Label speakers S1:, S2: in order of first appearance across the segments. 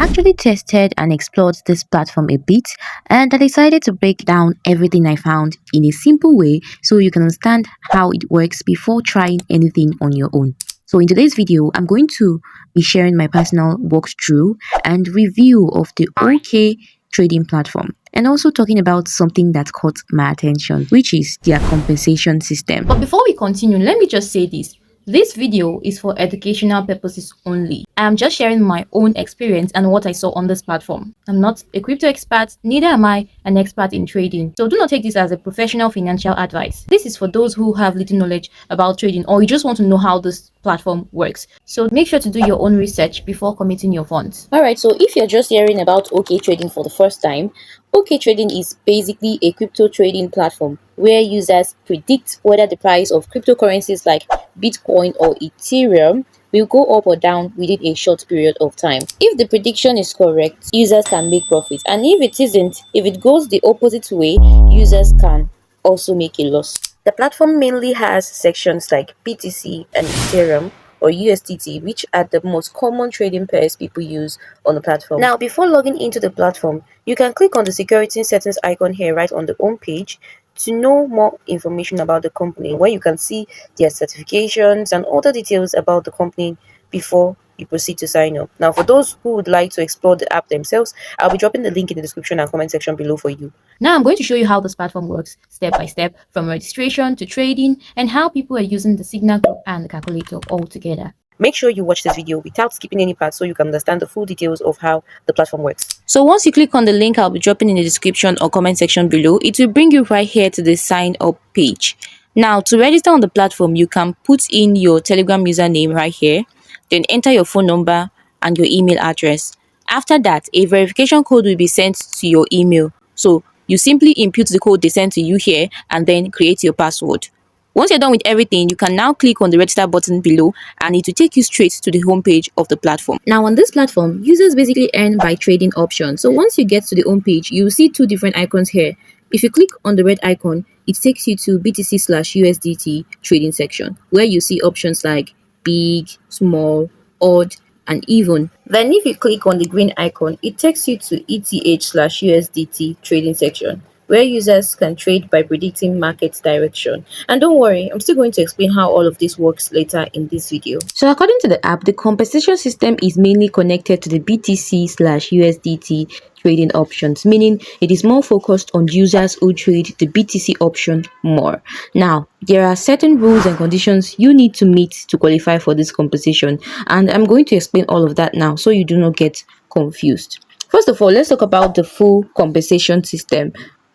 S1: actually tested and explored this platform a bit, and I decided to break down everything I found in a simple way so you can understand how it works before trying anything on your own. So in today's video, I'm going to be sharing my personal walkthrough and review of the OK trading platform, and also talking about something that caught my attention, which is their compensation system. But before we continue, let me just say this. This video is for educational purposes only. I am just sharing my own experience and what I saw on this platform. I'm not a crypto expert, neither am I an expert in trading. So do not take this as a professional financial advice. This is for those who have little knowledge about trading, or you just want to know how this platform works. So make sure to do your own research before committing your funds.
S2: Alright, so if you're just hearing about OKTrading for the first time, OKTrading is basically a crypto trading platform where users predict whether the price of cryptocurrencies like Bitcoin or Ethereum will go up or down within a short period of time. If the prediction is correct, users can make profit, and if it isn't, if it goes the opposite way, users can also make a loss. The platform mainly has sections like BTC and Ethereum or USDT, which are the most common trading pairs people use on the platform. Now, before logging into the platform, you can click on the security settings icon here right on the home page to know more information about the company, where you can see their certifications and other details about the company before you proceed to sign up. Now, for those who would like to explore the app themselves, I'll be dropping the link in the description and comment section below for you.
S1: Now I'm going to show you how this platform works step by step, from registration to trading, and how people are using the signal group and the calculator all together.
S2: Make sure you watch this video without skipping any part so you can understand the full details of how the platform works. So once you click on the link I'll be dropping in the description or comment section below, it will bring you right here to the sign up page. Now, to register on the platform, you can put in your Telegram username right here, then enter your phone number and your email address. After that, a verification code will be sent to your email. So you simply input the code they sent to you here and then create your password. Once you're done with everything, you can now click on the register button below and it will take you straight to the homepage of the platform. Now, on this platform, users basically earn by trading options. So once you get to the homepage, you will see two different icons here. If you click on the red icon, it takes you to BTC/USDT trading section, where you see options like big, small, odd, and even. Then if you click on the green icon, it takes you to ETH/USDT trading section, where users can trade by predicting market direction. And don't worry, I'm still going to explain how all of this works later in this video. So according to the app, the compensation system is mainly connected to the BTC/USDT trading options, meaning it is more focused on users who trade the BTC option more. Now, there are certain rules and conditions you need to meet to qualify for this compensation, and I'm going to explain all of that now so you do not get confused. First of all, let's talk about the full compensation system.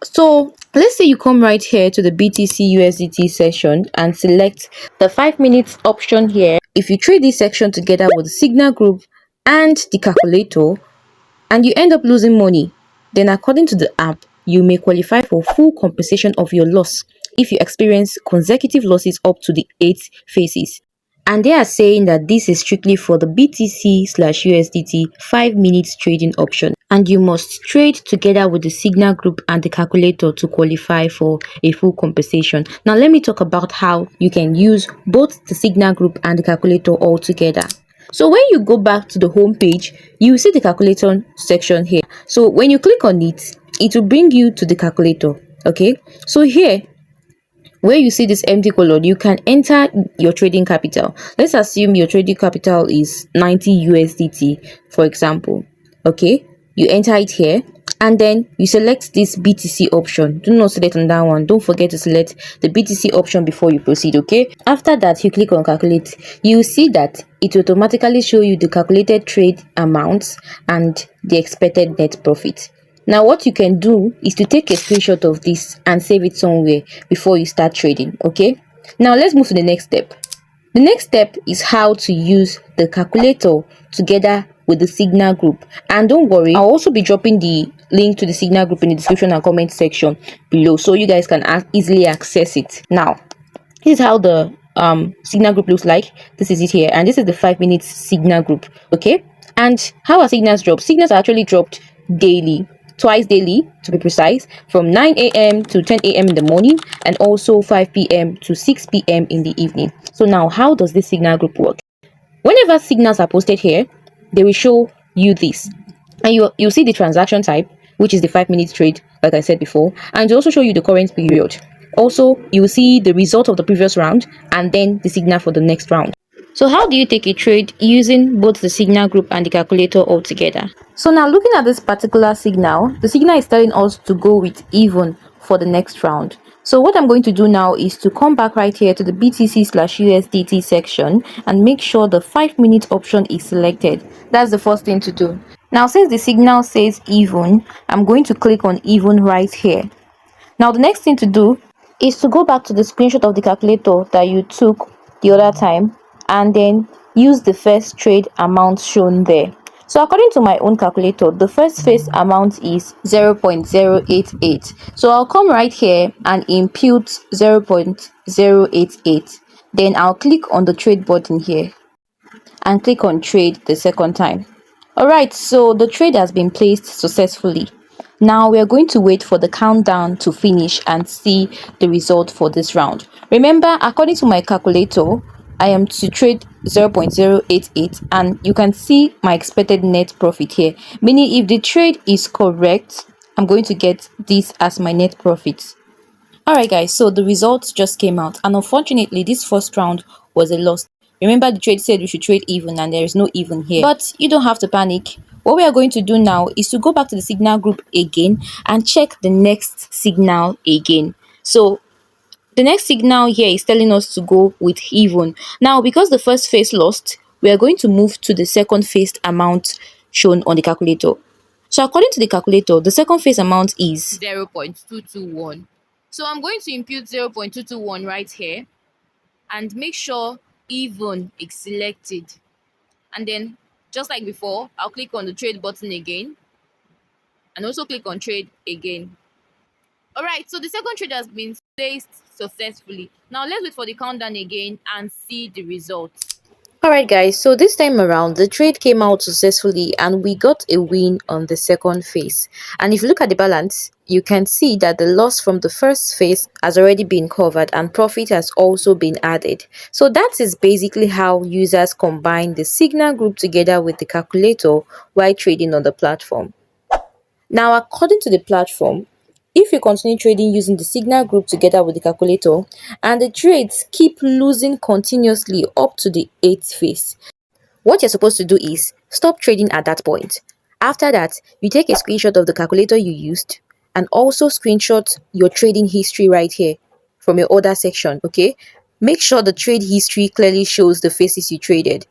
S2: So let's say you come right here to the BTC USDT section and select the 5 minutes option here. If you trade this section together with the signal group and the calculator and you end up losing money, then according to the app, you may qualify for full compensation of your loss if you experience consecutive losses up to the 8 phases. And they are saying that this is strictly for the BTC/USDT 5 minutes trading option, and you must trade together with the signal group and the calculator to qualify for a full compensation. Now let me talk about how you can use both the signal group and the calculator all together. So when you go back to the home page, you will see the calculator section here. So when you click on it, it will bring you to the calculator. Okay, so here where you see this empty column, you can enter your trading capital. Let's assume your trading capital is 90 USDT, for example. Okay, you enter it here and then you select this BTC option. Do not select on that one. Don't forget to select the BTC option before you proceed. Okay, after that, you click on calculate. You will see that it will automatically show you the calculated trade amounts and the expected net profit. Now, what you can do is to take a screenshot of this and save it somewhere before you start trading. Okay, now let's move to the next step. The next step is how to use the calculator together with the signal group. And don't worry, I'll also be dropping the link to the signal group in the description and comment section below so you guys can easily access it. Now, this is how the signal group looks like. This is it here, and this is the 5 minutes signal group. Okay, and how are signals dropped? Signals are actually dropped daily, twice daily to be precise, from 9 a.m. to 10 a.m. in the morning, and also 5 p.m. to 6 p.m. in the evening. So now, how does this signal group work? Whenever signals are posted here, they will show you this. And you see the transaction type, which is the 5 minute trade, like I said before, and it also show you the current period. Also, you will see the result of the previous round and then the signal for the next round. So how do you take a trade using both the signal group and the calculator all together? So now looking at this particular signal, the signal is telling us to go with even for the next round. So what I'm going to do now is to come back right here to the BTC/USDT section and make sure the 5 minute option is selected. That's the first thing to do. Now since the signal says even, I'm going to click on even right here. Now the next thing to do is to go back to the screenshot of the calculator that you took the other time and then use the first trade amount shown there. So according to my own calculator, the first phase amount is 0.088. So I'll come right here and impute 0.088. Then I'll click on the trade button here and click on trade the second time. Alright, so the trade has been placed successfully. Now we are going to wait for the countdown to finish and see the result for this round. Remember, according to my calculator, I am to trade 0.088 and you can see my expected net profit here. Meaning if the trade is correct, I'm going to get this as my net profit. Alright guys, so the results just came out and unfortunately this first round was a loss. Remember the trade said we should trade even and there is no even here. But you don't have to panic. What we are going to do now is to go back to the signal group again and check the next signal again. So the next signal here is telling us to go with even. Now because the first phase lost, we are going to move to the second phase amount shown on the calculator. So according to the calculator, the second phase amount is 0.221. So I'm going to impute 0.221 right here and make sure even is selected. And then just like before, I'll click on the trade button again and also click on trade again. Alright, so the second trade has been placed successfully. Now let's wait for the countdown again and see the results. Alright guys, so this time around the trade came out successfully and we got a win on the second phase. And if you look at the balance, you can see that the loss from the first phase has already been covered and profit has also been added. So that is basically how users combine the signal group together with the calculator while trading on the platform. Now, according to the platform, if you continue trading using the signal group together with the calculator and the trades keep losing continuously up to the 8th phase, what you're supposed to do is stop trading at that point. After that, you take a screenshot of the calculator you used and also screenshot your trading history right here from your order section, okay? Make sure the trade history clearly shows the phases you traded.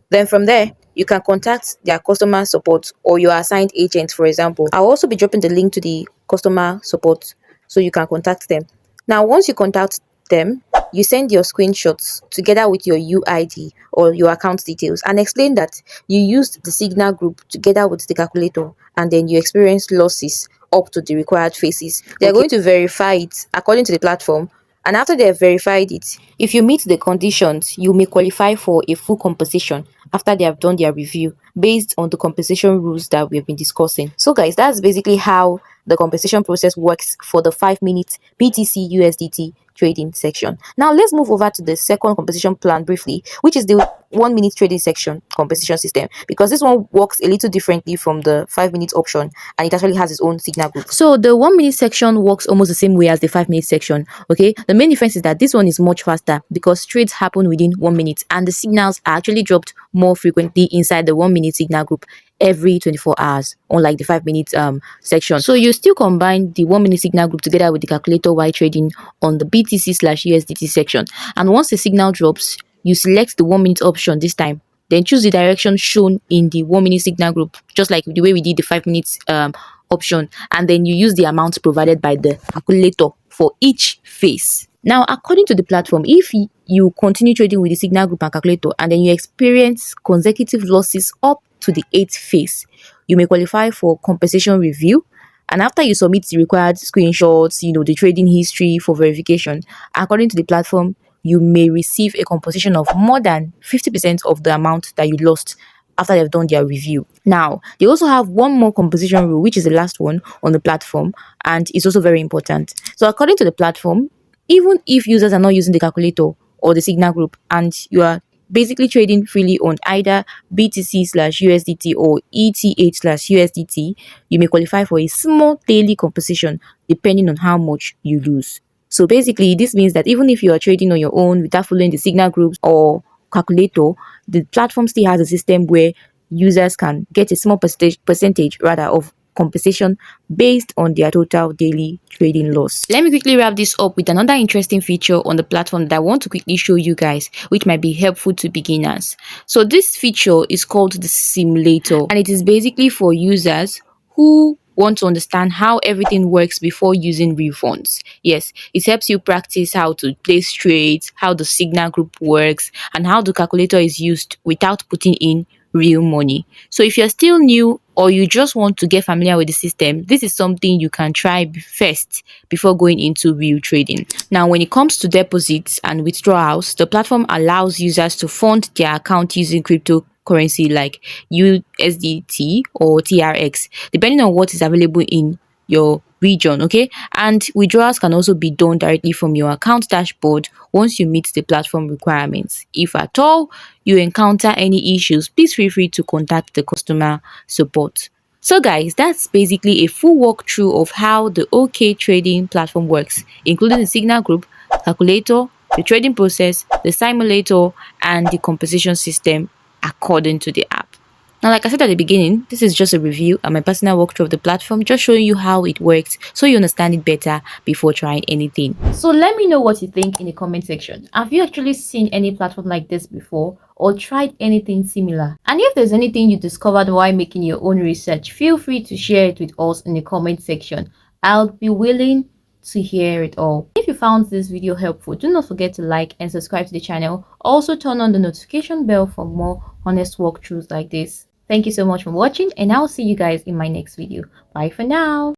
S2: Then from there, you can contact their customer support or your assigned agent, for example. I'll also be dropping the link to the customer support so you can contact them. Now, once you contact them, you send your screenshots together with your UID or your account details and explain that you used the signal group together with the calculator and then you experienced losses up to the required phases. They're going to verify it according to the platform, and after they have verified it, if you meet the conditions, you may qualify for a full compensation after they have done their review based on the compensation rules that we've been discussing. So guys, that's basically how the compensation process works for the 5 minute BTC USDT trading section. Now let's move over to the second compensation plan briefly, which is the 1 minute trading section compensation system, because this one works a little differently from the 5 minute option and it actually has its own signal group. So the 1 minute section works almost the same way as the 5 minute section. Okay, the main difference is that this one is much faster because trades happen within 1 minute and the signals are actually dropped more frequently inside the 1 minute signal group every 24 hours, unlike the 5 minute section. So you still combine the 1 minute signal group together with the calculator while trading on the BTC/USDT section, and once the signal drops, you select the 1 minute option this time, then choose the direction shown in the 1 minute signal group, just like the way we did the 5 minutes option, and then you use the amount provided by the calculator for each phase. Now, according to the platform, if you continue trading with the signal group and calculator and then you experience consecutive losses up to the 8th phase, you may qualify for compensation review. And after you submit the required screenshots, the trading history for verification, according to the platform, you may receive a compensation of more than 50% of the amount that you lost after they've done their review. Now, they also have one more compensation rule, which is the last one on the platform, and it's also very important. So according to the platform, even if users are not using the calculator or the signal group and you are basically trading freely on either BTC slash USDT or ETH slash USDT, you may qualify for a small daily compensation depending on how much you lose. So basically, this means that even if you are trading on your own without following the signal groups or calculator, the platform still has a system where users can get a small percentage rather of compensation based on their total daily trading loss. Let me quickly wrap this up with another interesting feature on the platform that I want to quickly show you guys, which might be helpful to beginners. So this feature is called the simulator, and it is basically for users who want to understand how everything works before using real funds. Yes, it helps you practice how to place trades, how the signal group works, and how the calculator is used without putting in real money. So if you're still new or you just want to get familiar with the system, this is something you can try first before going into real trading. Now, when it comes to deposits and withdrawals, the platform allows users to fund their account using cryptocurrency like USDT or TRX, depending on what is available in your region. Okay, and withdrawals can also be done directly from your account dashboard once you meet the platform requirements. If at all you encounter any issues, please feel free to contact the customer support. So guys, that's basically a full walkthrough of how the OKTrading platform works, including the signal group, calculator, the trading process, the simulator, and the composition system according to the app. Now, like I said at the beginning, this is just a review and my personal walkthrough of the platform, just showing you how it works so you understand it better before trying anything. So let me know what you think in the comment section. Have you actually seen any platform like this before or tried anything similar? And if there's anything you discovered while making your own research, feel free to share it with us in the comment section. I'll be willing to hear it all. If you found this video helpful, do not forget to like and subscribe to the channel. Also turn on the notification bell for more honest walkthroughs like this. Thank you so much for watching, and I'll see you guys in my next video. Bye for now.